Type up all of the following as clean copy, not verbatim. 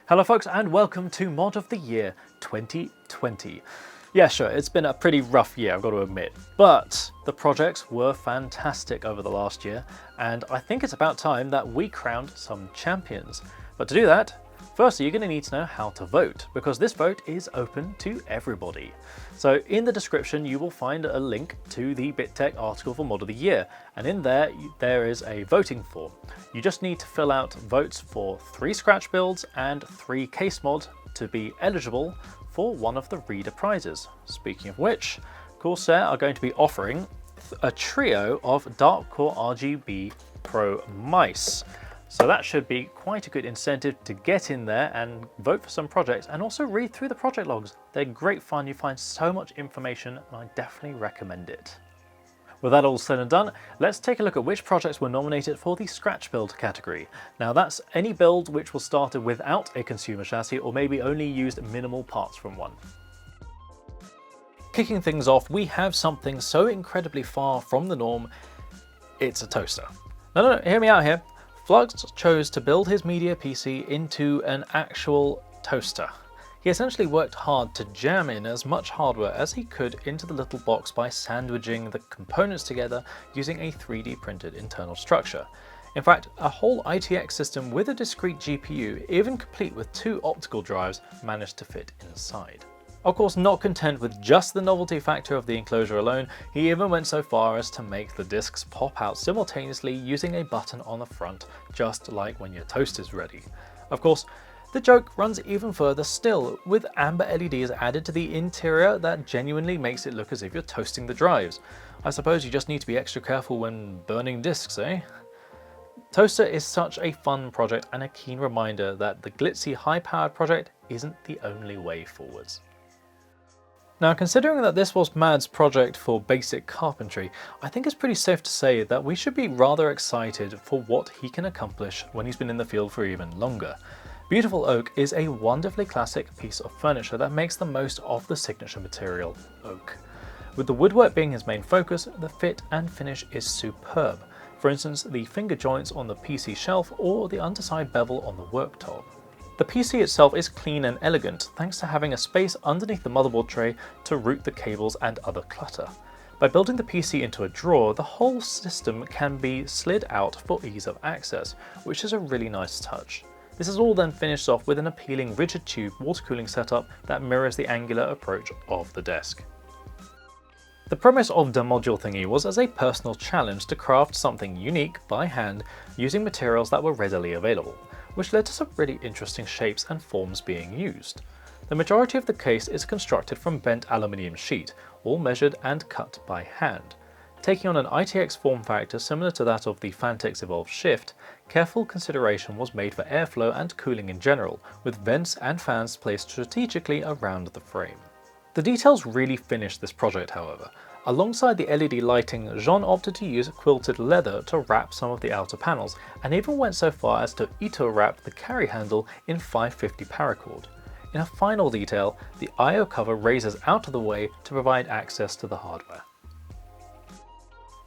Hello folks, and welcome to Mod of the Year 2020. Yeah, sure, it's been a pretty rough year, I've got to admit, but the projects were fantastic over the last year, and I think it's about time that we crowned some champions. But to do that, firstly, you're going to need to know how to vote, because this vote is open to everybody. So in the description, you will find a link to the BitTech article for Mod of the Year, and in there, there is a voting form. You just need to fill out votes for 3 scratch builds and 3 case mods to be eligible for one of the reader prizes. Speaking of which, Corsair are going to be offering a trio of Dark Core RGB Pro mice. So that should be quite a good incentive to get in there and vote for some projects, and also read through the project logs. They're great fun, you find so much information, and I definitely recommend it. With that all said and done, let's take a look at which projects were nominated for the scratch build category. Now that's any build which was started without a consumer chassis or maybe only used minimal parts from one. Kicking things off, we have something so incredibly far from the norm, it's a toaster. No, hear me out here. Flux chose to build his media PC into an actual toaster. He essentially worked hard to jam in as much hardware as he could into the little box by sandwiching the components together using a 3D printed internal structure. In fact, a whole ITX system with a discrete GPU, even complete with 2 optical drives, managed to fit inside. Of course, not content with just the novelty factor of the enclosure alone, he even went so far as to make the discs pop out simultaneously using a button on the front, just like when your toast is ready. Of course, the joke runs even further still, with amber LEDs added to the interior that genuinely makes it look as if you're toasting the drives. I suppose you just need to be extra careful when burning discs, eh? Toaster is such a fun project and a keen reminder that the glitzy high-powered project isn't the only way forwards. Now, considering that this was Mad's project for basic carpentry, I think it's pretty safe to say that we should be rather excited for what he can accomplish when he's been in the field for even longer. Beautiful Oak is a wonderfully classic piece of furniture that makes the most of the signature material, oak. With the woodwork being his main focus, the fit and finish is superb. For instance, the finger joints on the PC shelf or the underside bevel on the worktop. The PC itself is clean and elegant thanks to having a space underneath the motherboard tray to route the cables and other clutter. By building the PC into a drawer, the whole system can be slid out for ease of access, which is a really nice touch. This is all then finished off with an appealing rigid tube water cooling setup that mirrors the angular approach of the desk. The premise of the module thingy was as a personal challenge to craft something unique by hand using materials that were readily available, which led to some really interesting shapes and forms being used. The majority of the case is constructed from bent aluminium sheet, all measured and cut by hand. Taking on an ITX form factor similar to that of the Phanteks Evolve Shift, careful consideration was made for airflow and cooling in general, with vents and fans placed strategically around the frame. The details really finished this project, however. Alongside the LED lighting, Jean opted to use quilted leather to wrap some of the outer panels, and even went so far as to Ito wrap the carry handle in 550 paracord. In a final detail, the I/O cover raises out of the way to provide access to the hardware.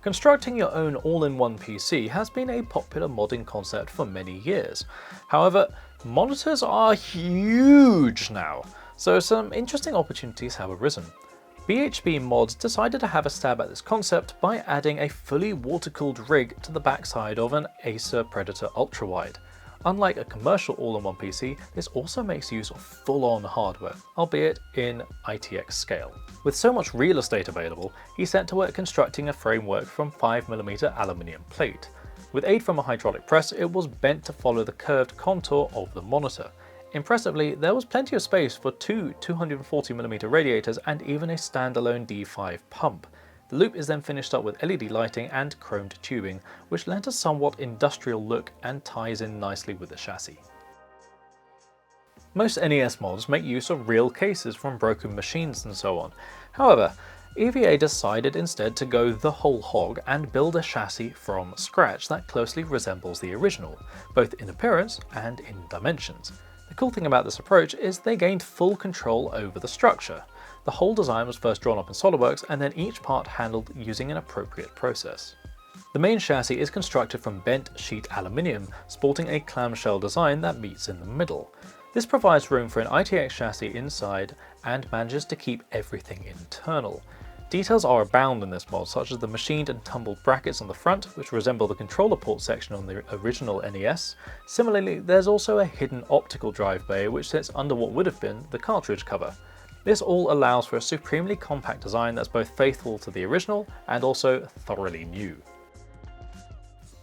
Constructing your own all-in-one PC has been a popular modding concept for many years. However, monitors are huge now, so some interesting opportunities have arisen. BHB Mods decided to have a stab at this concept by adding a fully water-cooled rig to the backside of an Acer Predator ultrawide. Unlike a commercial all-in-one PC, this also makes use of full-on hardware, albeit in ITX scale. With so much real estate available, he set to work constructing a framework from 5mm aluminium plate. With aid from a hydraulic press, it was bent to follow the curved contour of the monitor. Impressively, there was plenty of space for 2 240mm radiators and even a standalone D5 pump. The loop is then finished up with LED lighting and chromed tubing, which lent a somewhat industrial look and ties in nicely with the chassis. Most NES mods make use of real cases from broken machines and so on. However, EVA decided instead to go the whole hog and build a chassis from scratch that closely resembles the original, both in appearance and in dimensions. The cool thing about this approach is they gained full control over the structure. The whole design was first drawn up in SolidWorks and then each part handled using an appropriate process. The main chassis is constructed from bent sheet aluminium, sporting a clamshell design that meets in the middle. This provides room for an ITX chassis inside and manages to keep everything internal. Details are abound in this mod, such as the machined and tumbled brackets on the front, which resemble the controller port section on the original NES. Similarly, there's also a hidden optical drive bay which sits under what would have been the cartridge cover. This all allows for a supremely compact design that's both faithful to the original and also thoroughly new.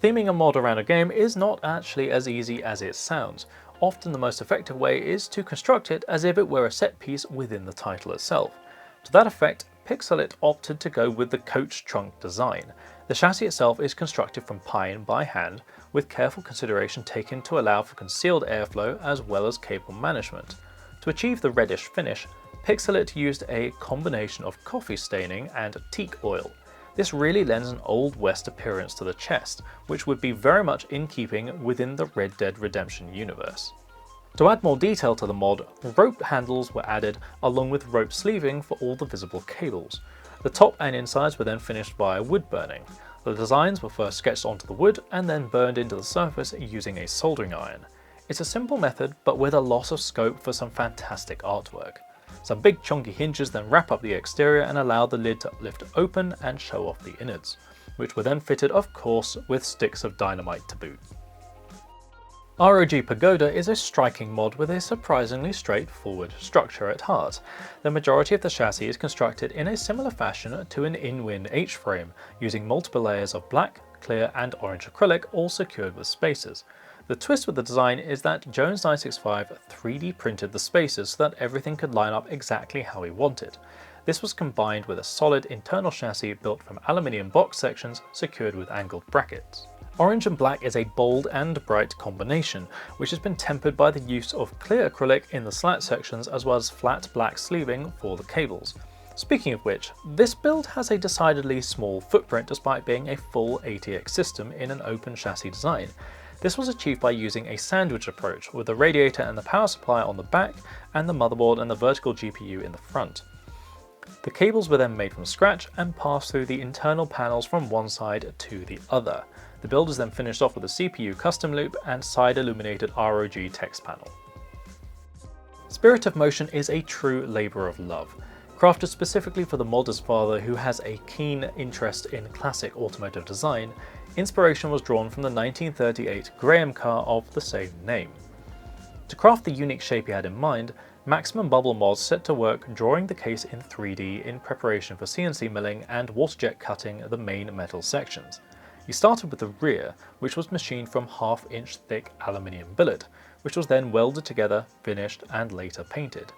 Theming a mod around a game is not actually as easy as it sounds. Often the most effective way is to construct it as if it were a set piece within the title itself. To that effect, piXelit opted to go with the coach trunk design. The chassis itself is constructed from pine by hand, with careful consideration taken to allow for concealed airflow as well as cable management. To achieve the reddish finish, piXelit used a combination of coffee staining and teak oil. This really lends an Old West appearance to the chest, which would be very much in keeping within the Red Dead Redemption universe. To add more detail to the mod, rope handles were added along with rope sleeving for all the visible cables. The top and insides were then finished via wood burning. The designs were first sketched onto the wood and then burned into the surface using a soldering iron. It's a simple method, but with a loss of scope for some fantastic artwork. Some big chunky hinges then wrap up the exterior and allow the lid to lift open and show off the innards, which were then fitted, of course, with sticks of dynamite to boot. ROG Pagoda is a striking mod with a surprisingly straightforward structure at heart. The majority of the chassis is constructed in a similar fashion to an in-wind H-frame, using multiple layers of black, clear and orange acrylic, all secured with spacers. The twist with the design is that Jones 965 3D printed the spacers so that everything could line up exactly how he wanted. This was combined with a solid internal chassis built from aluminium box sections secured with angled brackets. Orange and black is a bold and bright combination, which has been tempered by the use of clear acrylic in the slat sections as well as flat black sleeving for the cables. Speaking of which, this build has a decidedly small footprint despite being a full ATX system in an open chassis design. This was achieved by using a sandwich approach, with the radiator and the power supply on the back and the motherboard and the vertical GPU in the front. The cables were then made from scratch and passed through the internal panels from one side to the other. The build is then finished off with a CPU custom loop and side illuminated ROG text panel. Spirit of Motion is a true labour of love. Crafted specifically for the modder's father who has a keen interest in classic automotive design, inspiration was drawn from the 1938 Graham car of the same name. To craft the unique shape he had in mind, MaximumBubbleMods set to work drawing the case in 3D in preparation for CNC milling and waterjet cutting the main metal sections. He started with the rear, which was machined from 1/2 inch thick aluminium billet, which was then welded together, finished and later painted.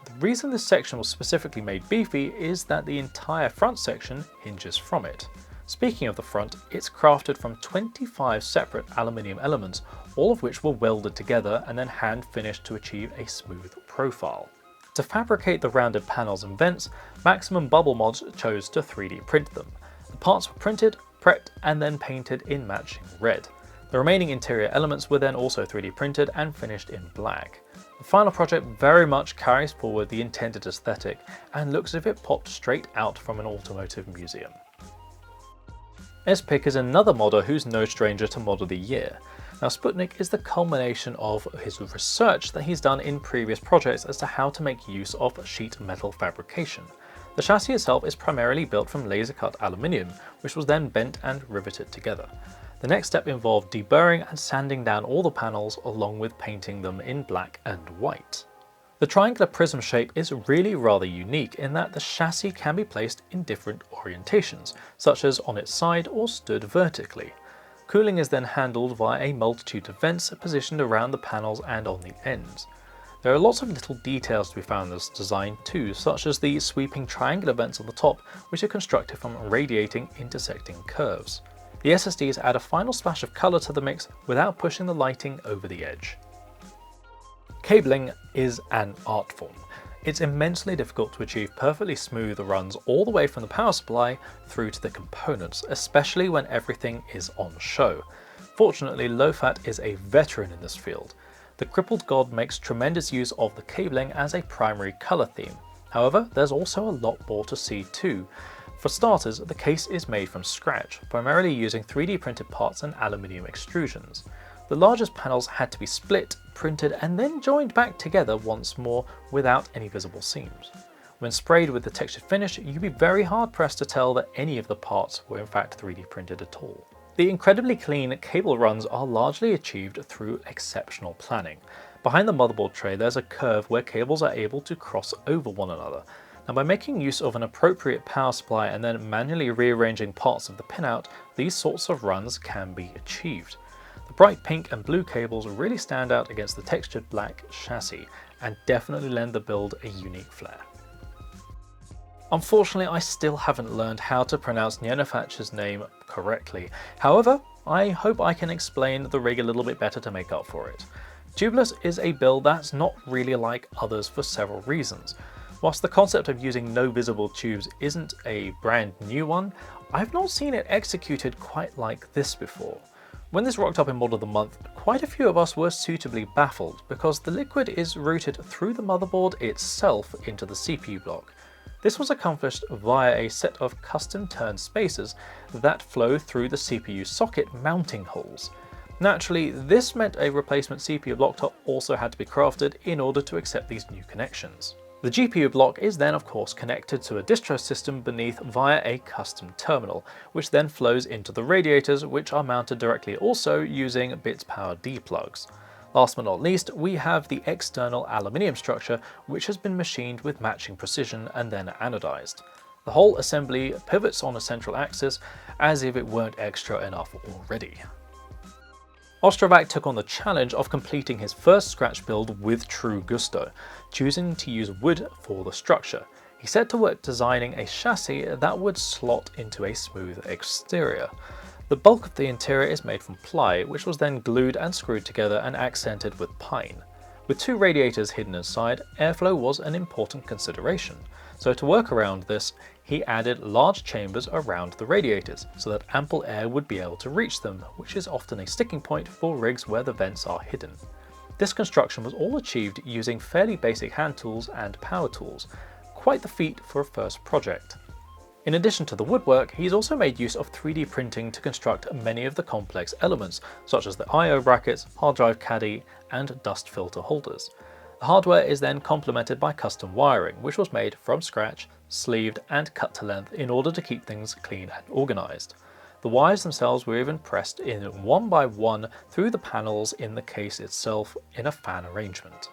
The reason this section was specifically made beefy is that the entire front section hinges from it. Speaking of the front, it's crafted from 25 separate aluminium elements, all of which were welded together and then hand finished to achieve a smooth profile. To fabricate the rounded panels and vents, MaximumBubbleMods chose to 3D print them. The parts were printed, prepped and then painted in matching red. The remaining interior elements were then also 3D printed and finished in black. The final project very much carries forward the intended aesthetic and looks as if it popped straight out from an automotive museum. S.PiC is another modder who's no stranger to Mod of the Year. Now Sputnik is the culmination of his research that he's done in previous projects as to how to make use of sheet metal fabrication. The chassis itself is primarily built from laser cut aluminium, which was then bent and riveted together. The next step involved deburring and sanding down all the panels along with painting them in black and white. The triangular prism shape is really rather unique in that the chassis can be placed in different orientations, such as on its side or stood vertically. Cooling is then handled via a multitude of vents positioned around the panels and on the ends. There are lots of little details to be found in this design too, such as the sweeping triangular vents on the top, which are constructed from radiating intersecting curves. The SSDs add a final splash of colour to the mix without pushing the lighting over the edge. Cabling is an art form. It's immensely difficult to achieve perfectly smooth runs all the way from the power supply through to the components, especially when everything is on show. Fortunately, Lowfat is a veteran in this field. The Crippled God makes tremendous use of the cabling as a primary colour theme. However, there's also a lot more to see too. For starters, the case is made from scratch, primarily using 3D printed parts and aluminium extrusions. The largest panels had to be split, printed, and then joined back together once more without any visible seams. When sprayed with the textured finish, you'd be very hard pressed to tell that any of the parts were in fact 3D printed at all. The incredibly clean cable runs are largely achieved through exceptional planning. Behind the motherboard tray there's a curve where cables are able to cross over one another. Now by making use of an appropriate power supply and then manually rearranging parts of the pinout, these sorts of runs can be achieved. The bright pink and blue cables really stand out against the textured black chassis and definitely lend the build a unique flair. Unfortunately, I still haven't learned how to pronounce Nhenhophach's name correctly. However, I hope I can explain the rig a little bit better to make up for it. Tubeless is a build that's not really like others for several reasons. Whilst the concept of using no visible tubes isn't a brand new one, I've not seen it executed quite like this before. When this rocked up in Mod of the Month, quite a few of us were suitably baffled because the liquid is routed through the motherboard itself into the CPU block. This was accomplished via a set of custom turned spacers that flow through the CPU socket mounting holes. Naturally, this meant a replacement CPU block top also had to be crafted in order to accept these new connections. The GPU block is then of course connected to a distro system beneath via a custom terminal, which then flows into the radiators, which are mounted directly also using bits power D plugs. Last but not least, we have the external aluminium structure, which has been machined with matching precision and then anodized. The whole assembly pivots on a central axis as if it weren't extra enough already. Ostrovak took on the challenge of completing his first scratch build with true gusto, choosing to use wood for the structure. He set to work designing a chassis that would slot into a smooth exterior. The bulk of the interior is made from ply, which was then glued and screwed together and accented with pine. With two radiators hidden inside, airflow was an important consideration, so to work around this, he added large chambers around the radiators so that ample air would be able to reach them, which is often a sticking point for rigs where the vents are hidden. This construction was all achieved using fairly basic hand tools and power tools, quite the feat for a first project. In addition to the woodwork, he's also made use of 3D printing to construct many of the complex elements, such as the I/O brackets, hard drive caddy, and dust filter holders. The hardware is then complemented by custom wiring, which was made from scratch, sleeved and cut to length in order to keep things clean and organised. The wires themselves were even pressed in one by one through the panels in the case itself in a fan arrangement.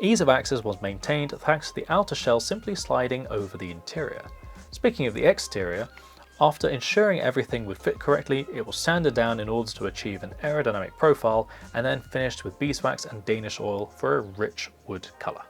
Ease of access was maintained thanks to the outer shell simply sliding over the interior. Speaking of the exterior, after ensuring everything would fit correctly, it was sanded down in order to achieve an aerodynamic profile and then finished with beeswax and Danish oil for a rich wood colour.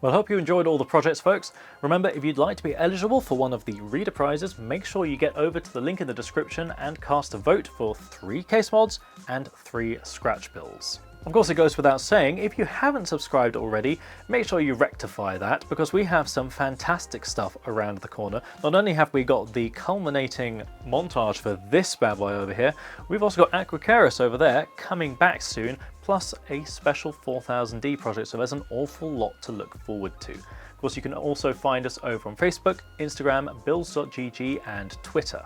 Well, I hope you enjoyed all the projects, folks. Remember, if you'd like to be eligible for one of the reader prizes, make sure you get over to the link in the description and cast a vote for 3 case mods and 3 scratch builds. Of course, it goes without saying, if you haven't subscribed already, make sure you rectify that because we have some fantastic stuff around the corner. Not only have we got the culminating montage for this bad boy over here, we've also got Aquacaris over there coming back soon, plus a special 4000D project, so there's an awful lot to look forward to. Of course, you can also find us over on Facebook, Instagram, builds.gg and Twitter.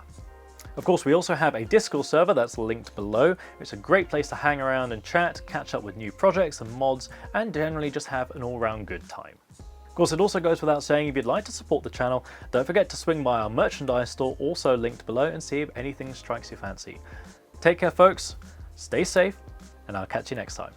Of course, we also have a Discord server that's linked below. It's a great place to hang around and chat, catch up with new projects and mods, and generally just have an all-round good time. Of course, it also goes without saying, if you'd like to support the channel, don't forget to swing by our merchandise store, also linked below, and see if anything strikes your fancy. Take care, folks, stay safe, and I'll catch you next time.